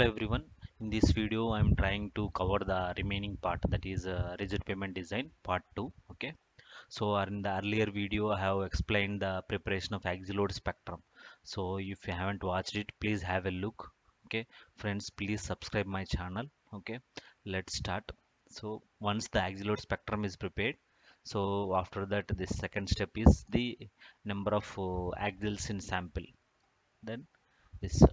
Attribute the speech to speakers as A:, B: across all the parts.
A: Hello everyone. In this video, I'm trying to cover the remaining part, that is rigid payment design part 2. Okay. So in the earlier video, I have explained the preparation of axial load spectrum. So if you haven't watched it, please have a look. Okay. Friends, please subscribe my channel. Okay. Let's start. So once the axial load spectrum is prepared, so after that, the second step is the number of axials in sample. Then this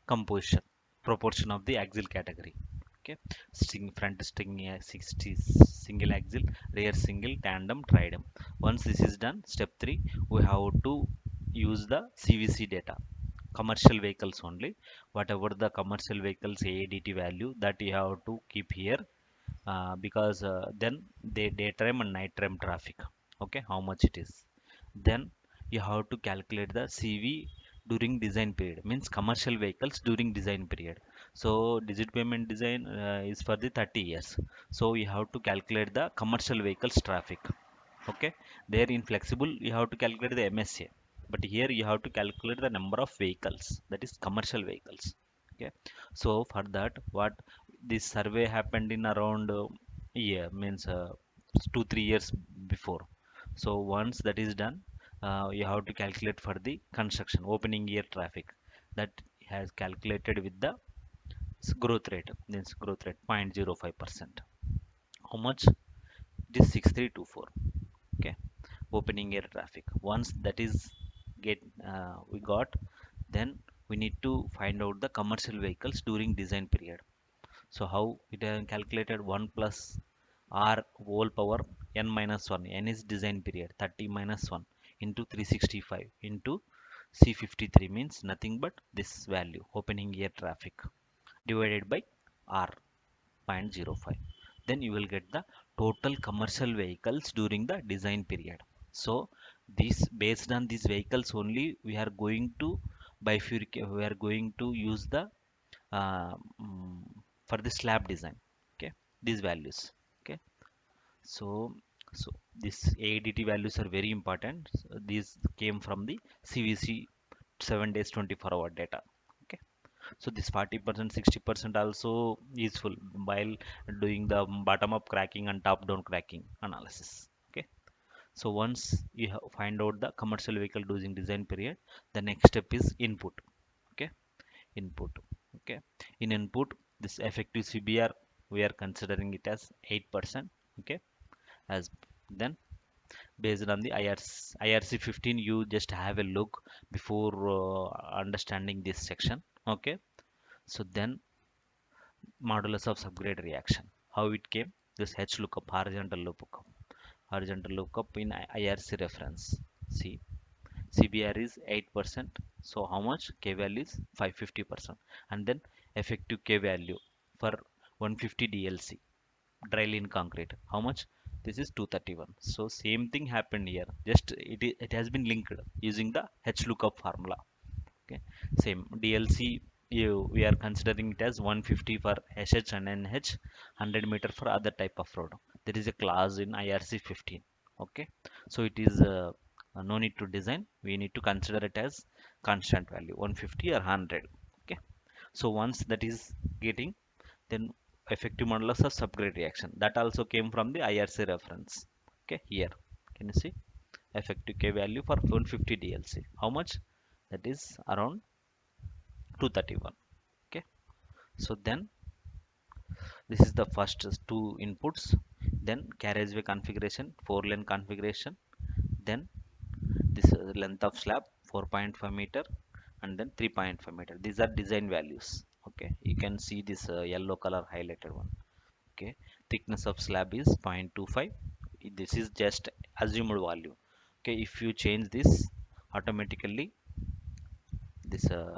A: composition proportion of the axial category. Okay, front string 60 single axial, rear single, tandem, tridem. Once this is done, step 3, we have to use the CVC data, commercial vehicles only. Whatever the commercial vehicles AADT value, that you have to keep here, because then the daytime and nighttime traffic, okay, how much it is. Then you have to calculate the CV during design period, means commercial vehicles during design period. So digit payment design is for the 30 years, so you have to calculate the commercial vehicles traffic. Okay, there in flexible you have to calculate the MSA, but here you have to calculate the number of vehicles, that is commercial vehicles. Okay, so for that, what this survey happened in around year, means 2 3 years before. So once that is done, you have to calculate for the construction opening year traffic, that has calculated with the growth rate, means growth rate 0.05%. How much? It is 6324. Okay, opening air traffic. Once that is get we got, then we need to find out the commercial vehicles during design period. So how it is calculated? 1 plus r whole power n minus 1. N is design period, 30 minus 1 into 365 into C53, means nothing but this value, opening air traffic, divided by r, 0.05. Then you will get the total commercial vehicles during the design period. So this, based on these vehicles only, we are going to bifurcate, we are going to use the uh, mm, for the slab design. Okay, these values. Okay, so so this ADT values are very important. So these came from the CVC 7 days 24-hour data. Okay, so this 40% 60% also useful while doing the bottom up cracking and top down cracking analysis. Okay, so once you find out the commercial vehicle using design period, the next step is input. Okay, input. Okay, in input, this effective CBR, we are considering it as 8%. Okay, as then based on the IRC 15, you just have a look before understanding this section. Okay, so then modulus of subgrade reaction, how it came? This H lookup, horizontal lookup in IRC reference. See, CBR is 8%, so how much? K value is 550%. And then effective K value for 150 DLC dry lean concrete, how much? This is 231. So same thing happened here, just it has been linked using the H lookup formula. Okay, same DLC, we are considering it as 150 for SH and NH, 100 meter for other type of road. There is a clause in IRC 15. Okay, so it is no need to design, we need to consider it as constant value 150 or 100. Okay, so once that is getting, then effective modulus of subgrade reaction, that also came from the IRC reference. Okay, here can you see effective K value for 150 DLC, how much? That is around 231. Okay, so then this is the first two inputs. Then carriageway configuration, 4 lane configuration. Then this length of slab 4.5 meter, and then 3.5 meter. These are design values. Okay, you can see this yellow color highlighted one. Okay, thickness of slab is 0.25. This is just assumed value. Okay, if you change this, automatically this uh,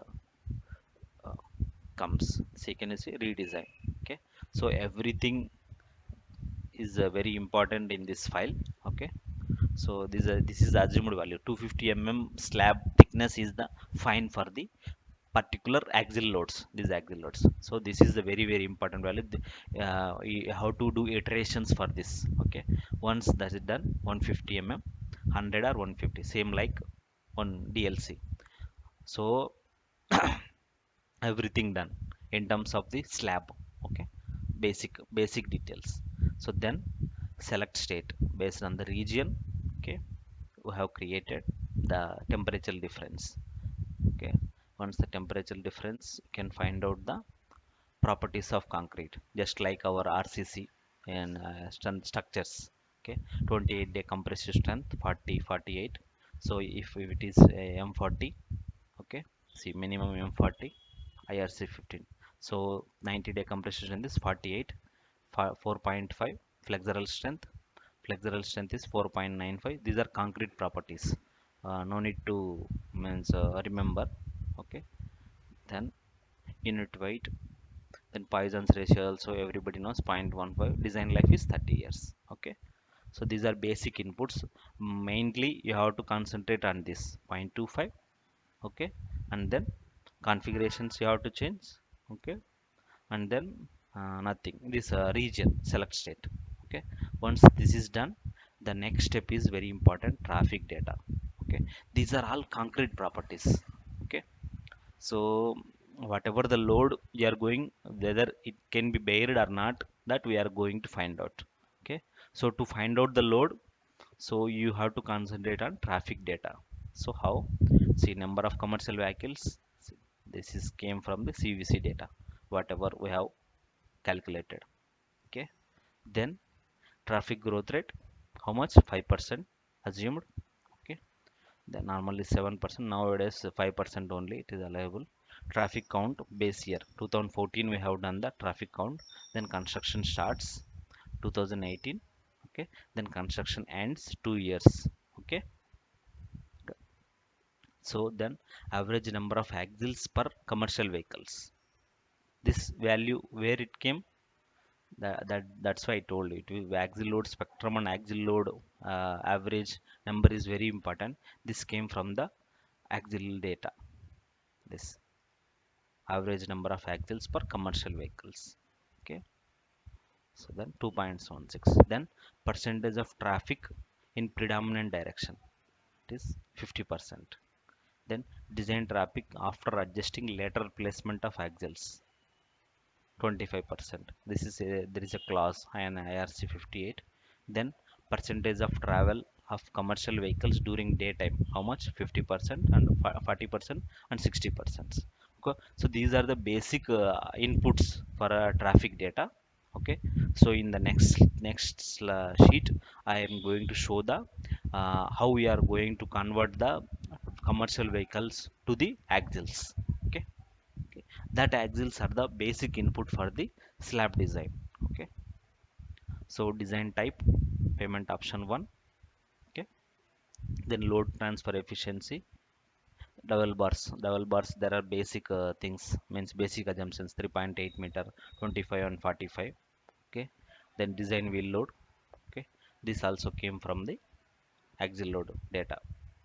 A: comes. Second is a redesign. Okay, so everything is very important in this file. Okay, so this is the assumed value, 250 slab thickness is the fine for the particular axial loads, these axial loads. So this is a very very important value. You have to do iterations for this. Okay, once that is done, 150 100 or 150, same like on DLC. So everything done, in terms of the slab. Okay, basic details. So then select state based on the region. Okay, we have created the temperature difference. Okay, once the temperature difference, you can find out the properties of concrete, just like our RCC and strength structures. Okay, 28 day compressive strength, 40 48. So if it is M40, okay, see minimum M40, IRC 15. So 90-day compression strength is 48, 4.5. Flexural strength, is 4.95. These are concrete properties. No need to means remember. Okay, then unit weight, then Poisson's ratio also everybody knows 0.15. Design life is 30 years. Okay, so these are basic inputs. Mainly you have to concentrate on this 0.25. Okay, and then configurations you have to change. Okay, and then nothing, this region select state. Okay, once this is done, the next step is very important, traffic data. Okay, these are all concrete properties. Okay, so whatever the load you are going, whether it can be bared or not, that we are going to find out. Okay, so to find out the load, so you have to concentrate on traffic data. So how? See, number of commercial vehicles. See, this is came from the CVC data, whatever we have calculated. Okay, then traffic growth rate, how much? 5% assumed. Okay, then normally 7%, nowadays 5% only it is allowable. Traffic count base year 2014 we have done the traffic count. Then construction starts 2018. Okay, then construction ends 2 years. Okay, so then average number of axles per commercial vehicles, this value where it came, that's why I told you, axle load spectrum and axle load average number is very important. This came from the axle data, this average number of axles per commercial vehicles. Okay, so then 2.76. Then percentage of traffic in predominant direction, it is 50%. Then design traffic after adjusting lateral placement of axles, 25%. This is there is a clause in IRC 58. Then percentage of travel of commercial vehicles during daytime, how much? 50% and 40% and 60%. Okay, so these are the basic inputs for traffic data. Okay, so in the next sheet I am going to show the how we are going to convert the commercial vehicles to the axles. Okay, okay, that axles are the basic input for the slab design. Okay, so design type, payment option 1. Okay, then load transfer efficiency, double bars there are basic things, means basic assumptions, 3.8 meter, 25 and 45. Okay, then design wheel load. Okay, this also came from the axle load data.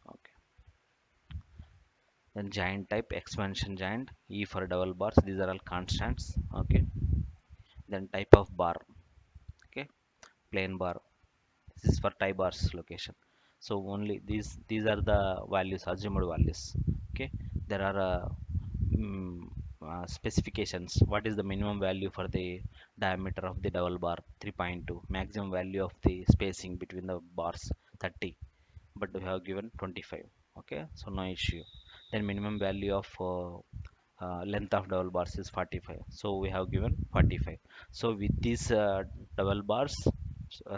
A: Okay, then giant type, expansion giant, E for double bars, these are all constants. Okay, then type of bar. Okay, plain bar, this is for tie bars location. So only these are the values, assumed values. Okay, there are specifications. What is the minimum value for the diameter of the double bar? 3.2. Maximum value of the spacing between the bars, 30, but we have given 25. Okay, so no issue. Then minimum value of length of double bars is 45, so we have given 45. So with these double bars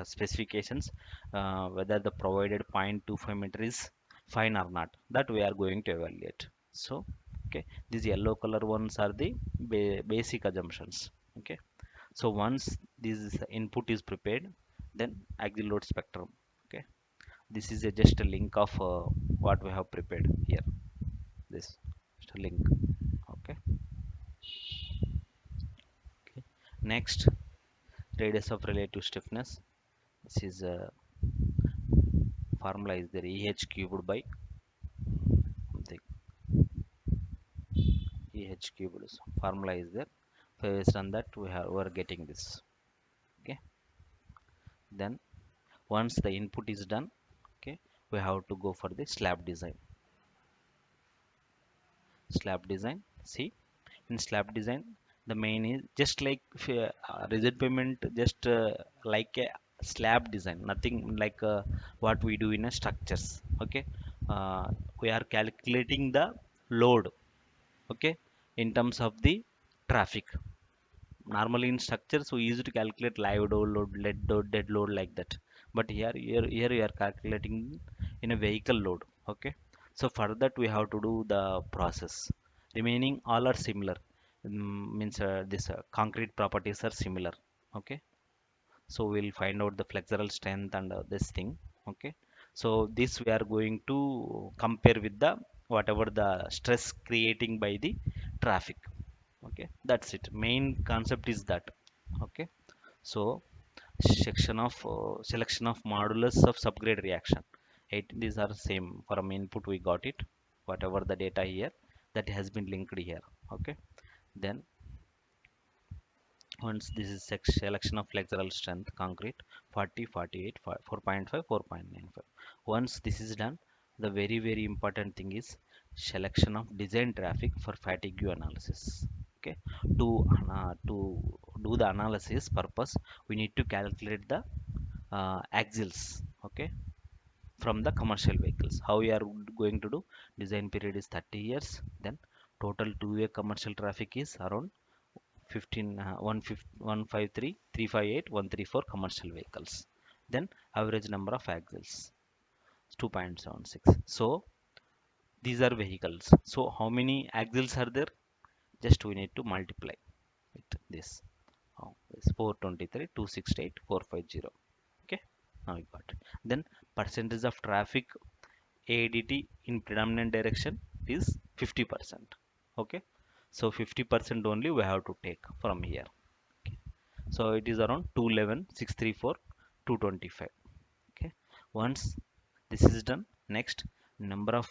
A: specifications, whether the provided 0.25 meter is fine or not, that we are going to evaluate. So okay, these yellow color ones are the basic assumptions. Okay, so once this input is prepared, then axle load spectrum. Okay, this is just a link of what we have prepared here, this just a link. Okay, okay, next, radius of relative stiffness. This is formula is there, eh cubed by something, eh cubed is formula is there. Based on that we are getting this. Okay, then once the input is done, okay, we have to go for the slab design. See, in slab design The main is just like rigid pavement, just like a slab design, nothing like what we do in a structures. Okay, uh, we are calculating the load, okay, in terms of the traffic. Normally in structures we used to calculate live load, lead load, dead load, like that. But here we are calculating in a vehicle load. Okay, so for that we have to do the process. Remaining all are similar. Means this concrete properties are similar. Okay, so we'll find out the flexural strength and this thing. Okay, so this we are going to compare with the whatever the stress creating by the traffic. Okay, that's it, main concept is that. Okay, so selection of modulus of subgrade reaction. These are same from input we got it, whatever the data here that has been linked here. Okay, then once this is selection of flexural strength concrete 40, 48, 4.5, 4.95. Once this is done, the very important thing is selection of design traffic for fatigue analysis. Okay, to do the analysis purpose, we need to calculate the axles. Okay, from the commercial vehicles. How we are going to do? Design period is 30 years. Then total two-way commercial traffic is around 15 153 358 134 commercial vehicles. Then average number of axles 2.76. So these are vehicles. So how many axles are there? Just we need to multiply with this. Oh, this 423 268 450. Okay, now we got it. Then percentage of traffic ADT in predominant direction is 50%. Okay, so 50% only we have to take from here. So it is around 211 634 225. Okay, once this is done, next number of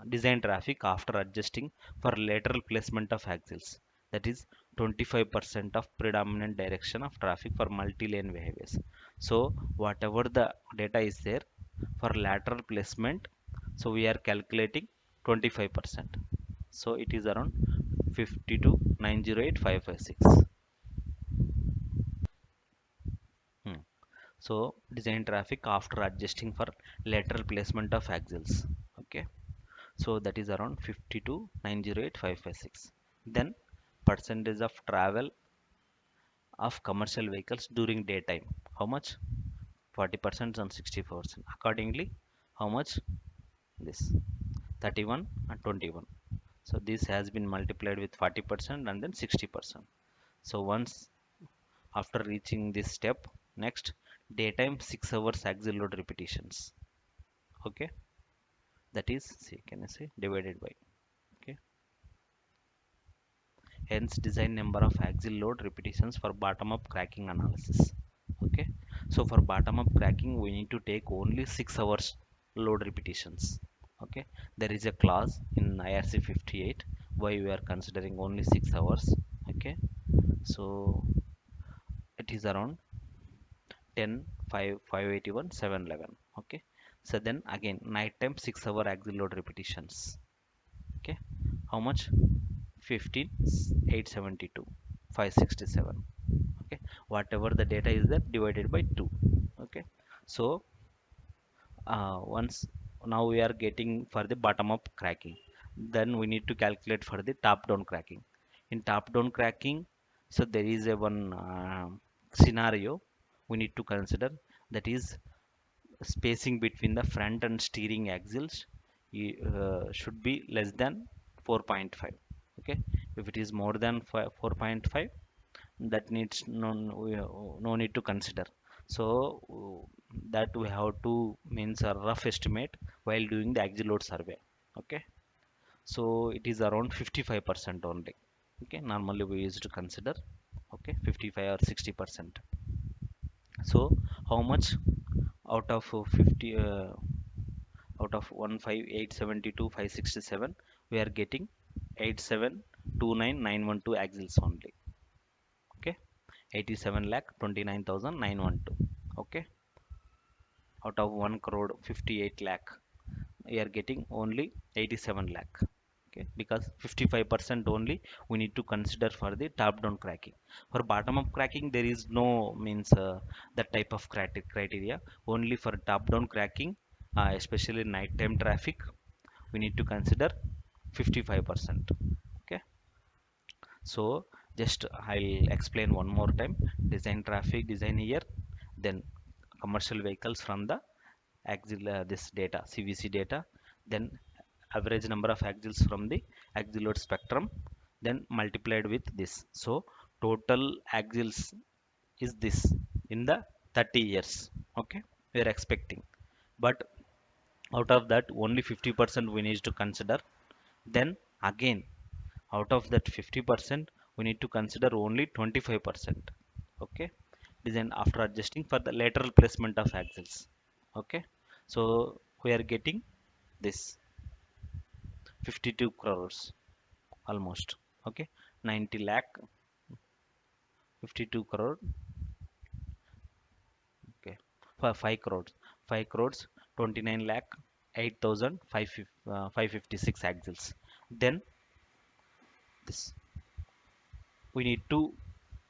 A: design traffic after adjusting for lateral placement of axles, that is 25% of predominant direction of traffic for multi-lane highways. So whatever the data is there for lateral placement, so we are calculating 25%. So it is around 52 908 556. So design traffic after adjusting for lateral placement of axles. Okay, so that is around 52 908 556. Then percentage of travel of commercial vehicles during daytime, how much? 40% and 60%. Accordingly, how much? This 31 and 21. So this has been multiplied with 40% and then 60%. So once after reaching this step, next daytime 6 hours axle load repetitions. Okay, that is, see, can I say, divided by. Okay, hence design number of axial load repetitions for bottom up cracking analysis. Okay, so for bottom up cracking we need to take only 6 hours load repetitions. Okay, there is a clause in IRC 58 why we are considering only 6 hours. Okay, so it is around 10 5 581 711. Okay, so then again night time 6 hour axial load repetitions. Okay, how much? 15 872 567. Okay, whatever the data is there divided by 2. Okay, so once now we are getting for the bottom up cracking, then we need to calculate for the top down cracking. In top down cracking, so there is a one scenario we need to consider, that is spacing between the front and steering axles should be less than 4.5. Okay, if it is more than 4.5, that needs no need to consider. So that we have to means a rough estimate while doing the axle load survey. Okay, so it is around 55% only. Okay, normally we used to consider, okay, 55 or 60%. So how much out of 50 out of 15872 567 we are getting 8729912 axles only. Okay, 87 lakh 29,912. Okay, out of 1 crore 58 lakh we are getting only 87 lakh. Okay, because 55% only we need to consider for the top down cracking. For bottom up cracking there is no means that type of criteria. Only for top down cracking, especially nighttime traffic, we need to consider 55%. Okay, so just I'll explain one more time. Design traffic, design here, then commercial vehicles from the axle, this data CVC data, then average number of axles from the axle load spectrum, then multiplied with this. So total axles is this in the 30 years. Okay, we are expecting, but out of that only 50% we need to consider. Then again, out of that 50% we need to consider only 25%. Okay, design after adjusting for the lateral placement of axles. Okay, so we are getting this 52 crores almost. Okay, 90 lakh, 52 crore. Okay, for 5 crores, 5 crores, 29 lakh 8,556 axles. Then this we need to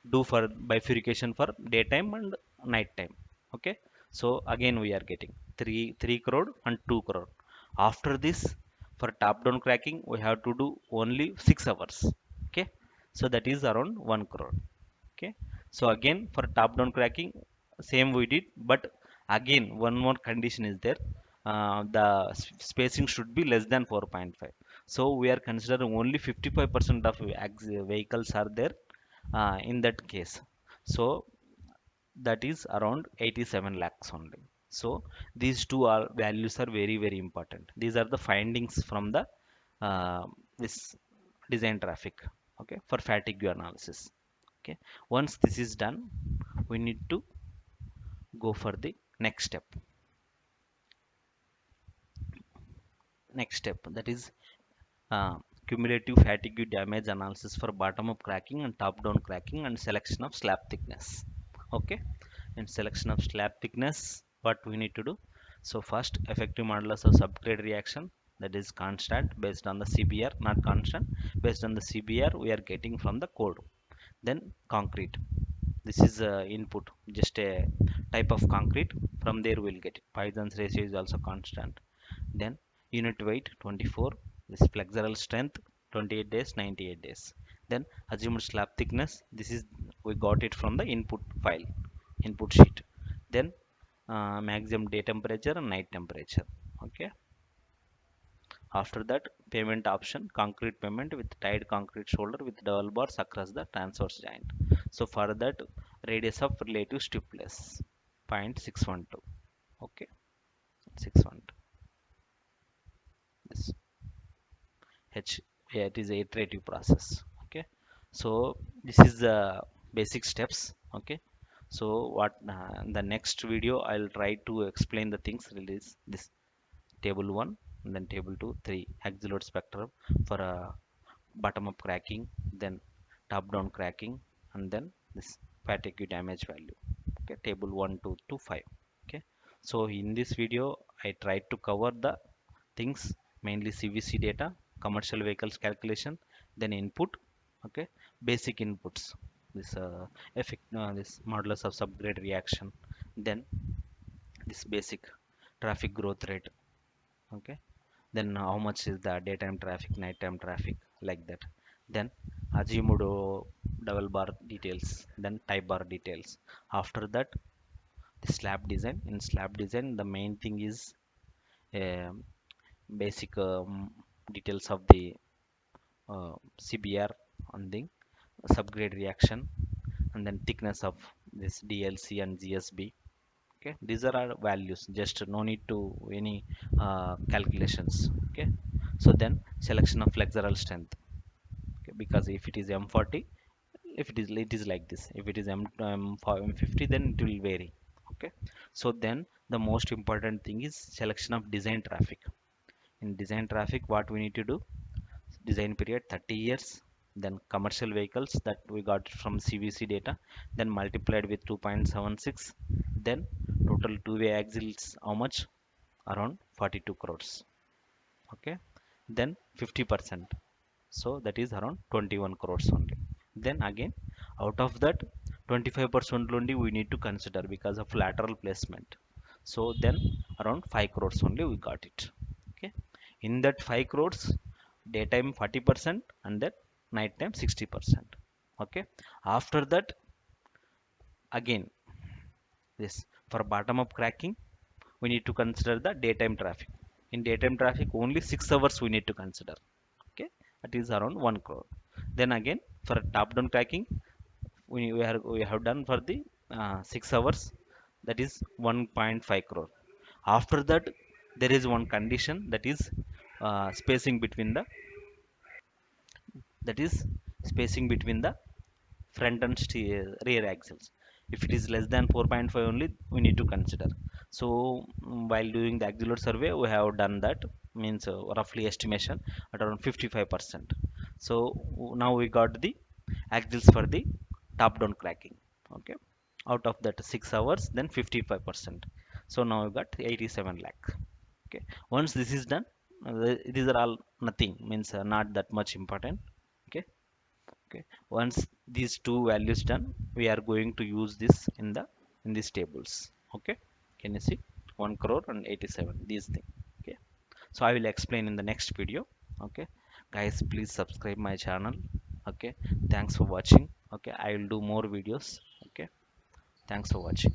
A: do for bifurcation for daytime and nighttime. Okay, so again we are getting 3 crore and 2 crore. After this, for top down cracking we have to do only 6 hours. Okay, so that is around 1 crore. Okay, so again for top down cracking same we did, but again one more condition is there. The spacing should be less than 4.5. So we are considering only 55% of vehicles are there in that case. So that is around 87 lakhs only. So these two are values are very important. These are the findings from the this design traffic. Okay, for fatigue analysis. Okay, once this is done, we need to go for the next step, that is uh, cumulative fatigue damage analysis for bottom up cracking and top down cracking, and selection of slab thickness. Okay, and selection of slab thickness, what we need to do. So first, effective modulus of subgrade reaction, that is constant based on the CBR, not constant based on the CBR we are getting from the code. Then concrete, this is input, just a type of concrete, from there we'll get it. Poisson's ratio is also constant. Then unit weight 24, this flexural strength 28 days, 98 days. Then assumed slab thickness, this is we got it from the input file, input sheet. Then maximum day temperature and night temperature. Okay, after that payment option, concrete payment with tied concrete shoulder with double bars across the transverse joint. So for that, radius of relative stiffness 0.612. Okay, 612. This H, yeah, it is a iterative process. Okay, so this is the basic steps. Okay, so what the next video I'll try to explain the things release this table 1 and then table 2 3 axial load spectrum for a bottom up cracking, then top down cracking, and then this fatigue damage value. Okay, table 1 2 to 5. Okay, so in this video I tried to cover the things, mainly CVC data, commercial vehicles calculation, then input. Okay, basic inputs, this effect, this modulus of subgrade reaction, then this basic traffic growth rate. Okay, then how much is the daytime traffic, nighttime traffic, like that. Then assumed double bar details, then type bar details. After that, the slab design. In slab design the main thing is um basic details of the CBR on the subgrade reaction, and then thickness of this DLC and GSB. Okay, these are our values, just no need to any calculations. Okay, so then selection of flexural strength. Okay, because if it is M40, if it is like this, if it is M50, then it will vary. Okay, so then the most important thing is selection of design traffic. In design traffic, what we need to do, design period 30 years, then commercial vehicles that we got from CVC data, then multiplied with 2.76, then total two-way axles how much, around 42 crores. Okay, then 50%, so that is around 21 crores only. Then again, out of that 25% only we need to consider because of lateral placement, so then around 5 crores only we got it. Okay, in that 5 crores, daytime 40% and then nighttime 60%. Okay, after that, again, this for bottom up cracking we need to consider the daytime traffic. In daytime traffic only 6 hours we need to consider. Okay, that is around 1 crore. Then again, for top down cracking, we have done for the 6 hours, that is 1.5 crore. After that, there is one condition, that is spacing between the, that is spacing between the front and rear axles. If it is less than 4.5 only, we need to consider. So while doing the axle load survey, we have done that, means roughly estimation at around 55%. So now we got the axles for the top down cracking. Okay, out of that 6 hours, then 55%, so now we got 87 lakh. Okay, once this is done, these are all nothing, means not that much important. Okay, okay, once these two values done, we are going to use this in the, in these tables. Okay, can you see 1 crore and 87, these things. Okay, so I will explain in the next video. Okay, guys, please subscribe my channel. Okay, thanks for watching. Okay, I will do more videos. Okay, thanks for watching.